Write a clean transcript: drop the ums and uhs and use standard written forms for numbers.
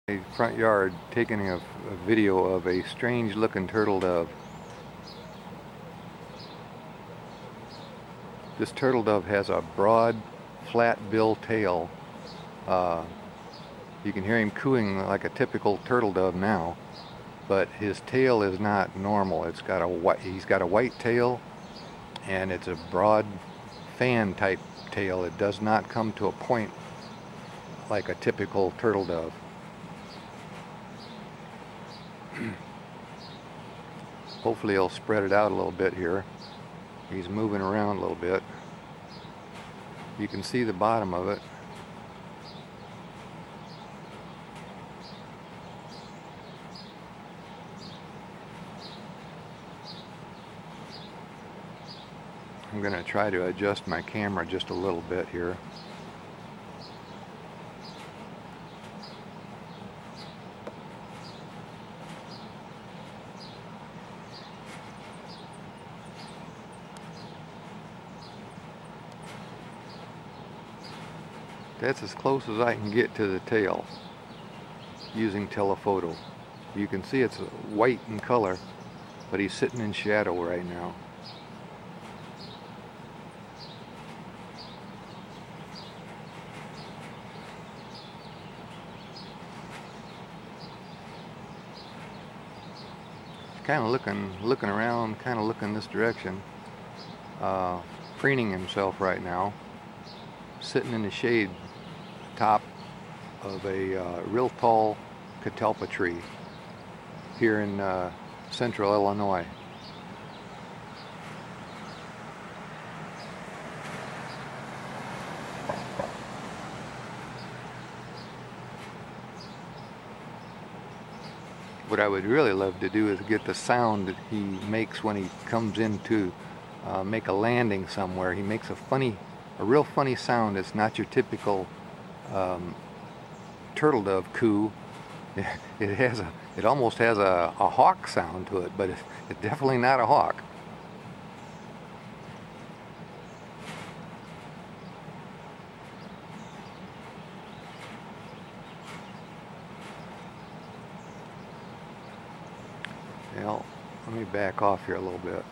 A front yard taking a video of a strange looking turtle dove. This turtle dove has a broad flat bill tail. You can hear him cooing like a typical turtle dove now, but his tail is not normal. He's got a white tail, and it's a broad fan type tail. It does not come to a point like a typical turtle dove. Hopefully he'll spread it out a little bit here. He's moving around a little bit. You can see the bottom of it. I'm going to try to adjust my camera just a little bit here. That's as close as I can get to the tail using telephoto. You can see it's white in color, but he's sitting in shadow right now. Kind of looking around, kind of looking this direction, preening himself right now, sitting in the shade top of a real tall catalpa tree here in central Illinois. What I would really love to do is get the sound that he makes when he comes in to make a landing somewhere. He makes a real funny sound. It's not your typical turtle dove coo. It almost has a hawk sound to it, but it's definitely not a hawk. Well, let me back off here a little bit.